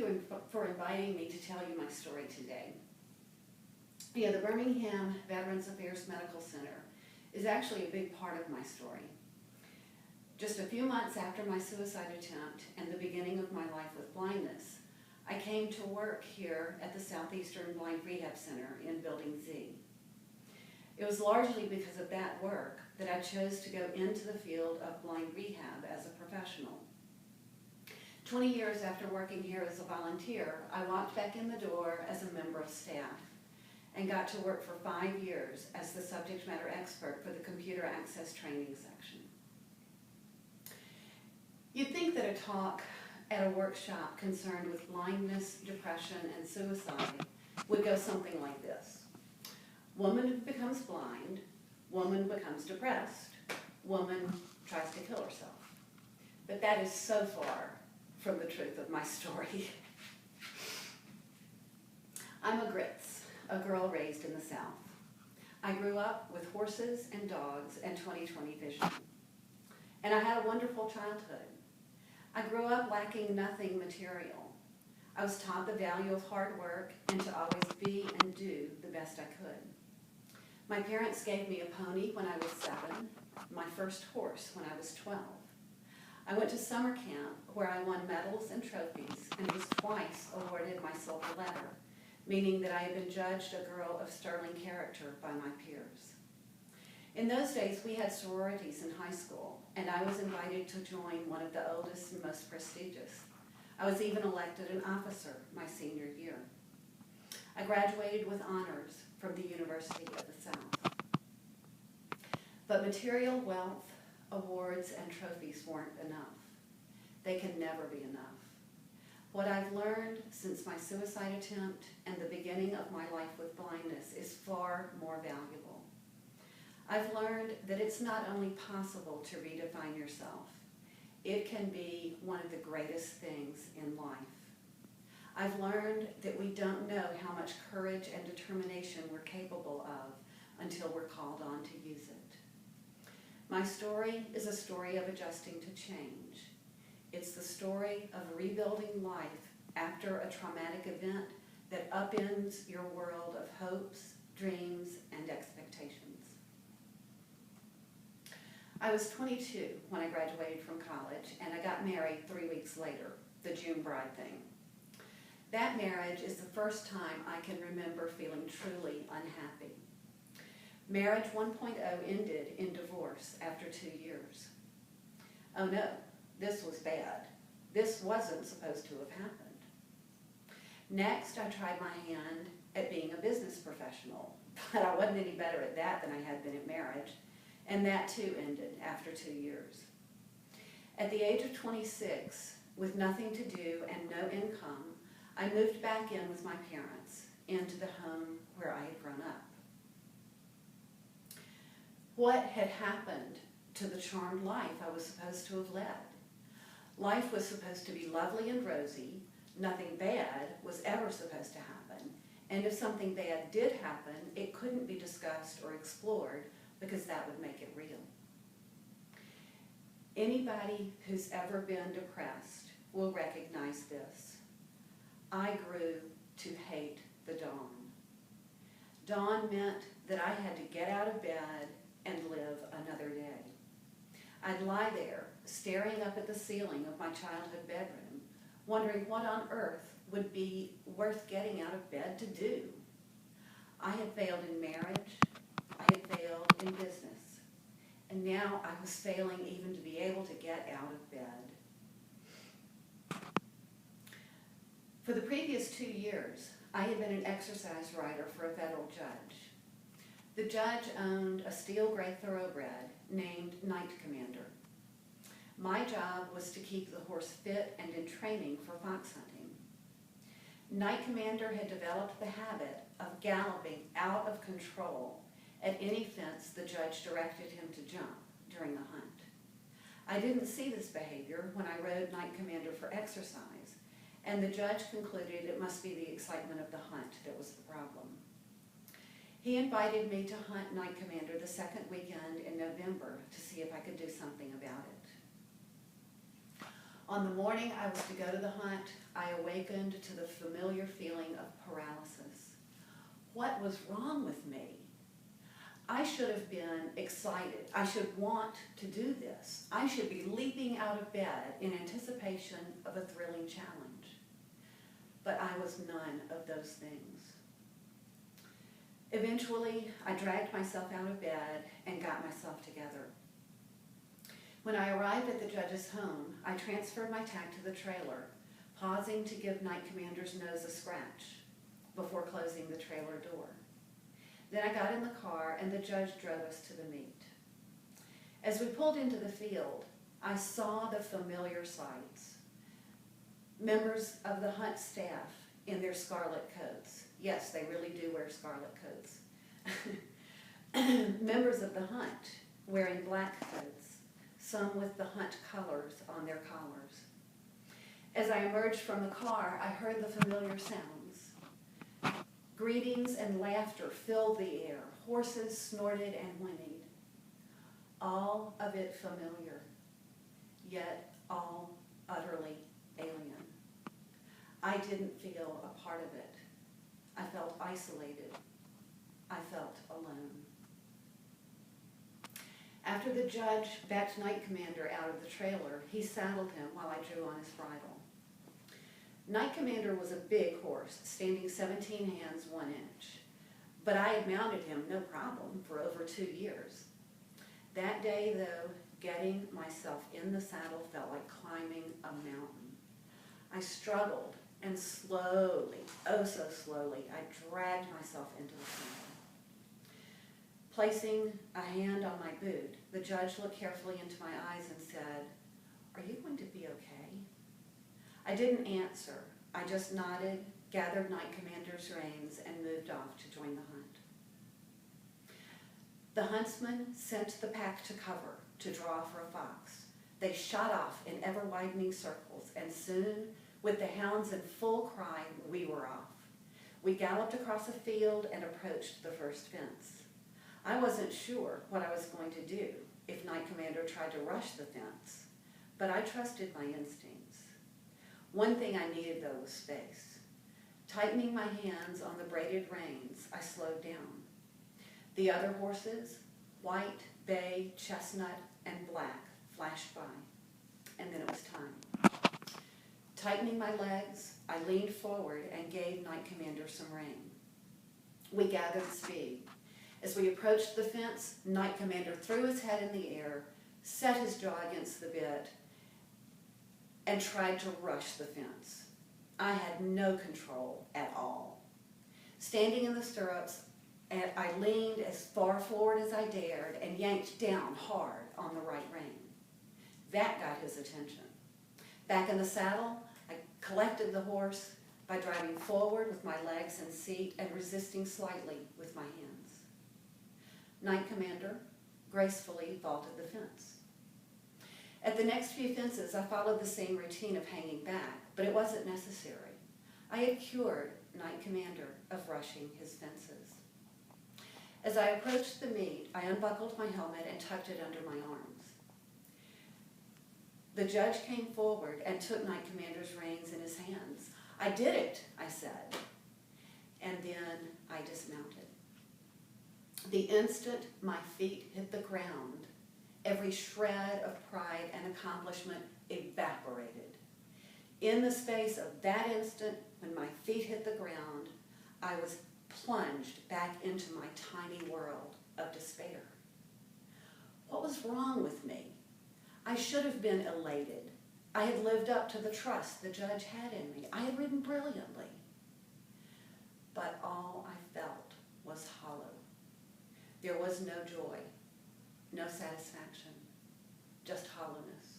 you for inviting me to tell you my story today. Yeah, the Birmingham Veterans Affairs Medical Center is actually a big part of my story. Just a few months after my suicide attempt and the beginning of my life with blindness, I came to work here at the Southeastern Blind Rehab Center in Building Z. It was largely because of that work that I chose to go into the field of blind rehab as a professional. 20 years after working here as a volunteer, I walked back in the door as a member of staff and got to work for 5 years as the subject matter expert for the computer access training section. You'd think that a talk at a workshop concerned with blindness, depression, and suicide would go something like this. Woman becomes blind, woman becomes depressed, woman tries to kill herself. But that is so far from the truth of my story. I'm a Grits, a girl raised in the South. I grew up with horses and dogs and 20/20 vision. And I had a wonderful childhood. I grew up lacking nothing material. I was taught the value of hard work and to always be and do the best I could. My parents gave me a pony when I was 7, my first horse when I was 12. I went to summer camp where I won medals and trophies and was twice awarded my silver letter, meaning that I had been judged a girl of sterling character by my peers. In those days, we had sororities in high school, and I was invited to join one of the oldest and most prestigious. I was even elected an officer my senior year. I graduated with honors from the University of the South. But material wealth, awards, and trophies weren't enough. They can never be enough. What I've learned since my suicide attempt and the beginning of my life with blindness is far more valuable. I've learned that it's not only possible to redefine yourself, it can be one of the greatest things in life. I've learned that we don't know how much courage and determination we're capable of until we're called on to use it. My story is a story of adjusting to change. It's the story of rebuilding life after a traumatic event that upends your world of hopes, dreams, and expectations. I was 22 when I graduated from college, and I got married 3 weeks later, the June bride thing. That marriage is the first time I can remember feeling truly unhappy. Marriage 1.0 ended in divorce after 2 years. Oh no, this was bad. This wasn't supposed to have happened. Next, I tried my hand at being a business professional, but I wasn't any better at that than I had been at marriage, and that too ended after 2 years. At the age of 26, with nothing to do and no income, I moved back in with my parents into the home where I had grown up. What had happened to the charmed life I was supposed to have led? Life was supposed to be lovely and rosy. Nothing bad was ever supposed to happen. And if something bad did happen, it couldn't be discussed or explored because that would make it real. Anybody who's ever been depressed will recognize this. I grew to hate the dawn. Dawn meant that I had to get out of bed and live another day. I'd lie there, staring up at the ceiling of my childhood bedroom, wondering what on earth would be worth getting out of bed to do. I had failed in marriage, I had failed in business, and now I was failing even to be able to get out of bed. For the previous 2 years, I had been an exercise rider for a federal judge. The judge owned a steel gray thoroughbred named Night Commander. My job was to keep the horse fit and in training for fox hunting. Night Commander had developed the habit of galloping out of control at any fence the judge directed him to jump during the hunt. I didn't see this behavior when I rode Night Commander for exercise, and the judge concluded it must be the excitement of the hunt that was the problem. He invited me to hunt Night Commander the second weekend in November to see if I could do something about it. On the morning I was to go to the hunt, I awakened to the familiar feeling of paralysis. What was wrong with me? I should have been excited. I should want to do this. I should be leaping out of bed in anticipation of a thrilling challenge. But I was none of those things. Eventually, I dragged myself out of bed and got myself together. When I arrived at the judge's home, I transferred my tag to the trailer, pausing to give Night Commander's nose a scratch before closing the trailer door. Then I got in the car and the judge drove us to the meet. As we pulled into the field, I saw the familiar sights. Members of the hunt staff in their scarlet coats. Yes, they really do wear scarlet coats. Members of the hunt wearing black coats, some with the hunt colors on their collars. As I emerged from the car, I heard the familiar sounds. Greetings and laughter filled the air. Horses snorted and whinnied. All of it familiar, yet all utterly alien. I didn't feel a part of it. I felt isolated. I felt alone. After the judge backed Night Commander out of the trailer, he saddled him while I drew on his bridle. Night Commander was a big horse, standing 17 hands 1 inch. But I had mounted him no problem for over 2 years. That day, though, getting myself in the saddle felt like climbing a mountain. I struggled, and slowly, oh so slowly, I dragged myself into the saddle. Placing a hand on my boot, the judge looked carefully into my eyes and said, "Are you going to be okay?" I didn't answer. I just nodded, gathered Night Commander's reins, and moved off to join the hunt. The huntsman sent the pack to cover to draw for a fox. They shot off in ever-widening circles, and soon, with the hounds in full cry, we were off. We galloped across a field and approached the first fence. I wasn't sure what I was going to do if Night Commander tried to rush the fence, but I trusted my instincts. One thing I needed, though, was space. Tightening my hands on the braided reins, I slowed down. The other horses, white, bay, chestnut, and black, flashed by, and then it was time. Tightening my legs, I leaned forward and gave Night Commander some rein. We gathered speed. As we approached the fence, Night Commander threw his head in the air, set his jaw against the bit, and tried to rush the fence. I had no control at all. Standing in the stirrups, I leaned as far forward as I dared and yanked down hard on the right rein. That got his attention. Back in the saddle, I collected the horse by driving forward with my legs and seat and resisting slightly with my hands. Night Commander gracefully vaulted the fence. At the next few fences, I followed the same routine of hanging back, but it wasn't necessary. I had cured Night Commander of rushing his fences. As I approached the meet, I unbuckled my helmet and tucked it under my arms. The judge came forward and took Night Commander's reins in his hands. "I did it," I said, and then I dismounted. The instant my feet hit the ground, every shred of pride and accomplishment evaporated. In the space of that instant, when my feet hit the ground, I was plunged back into my tiny world of despair. What was wrong with me? I should have been elated. I had lived up to the trust the judge had in me. I had ridden brilliantly. But all I felt was hollow. There was no joy, no satisfaction, just hollowness.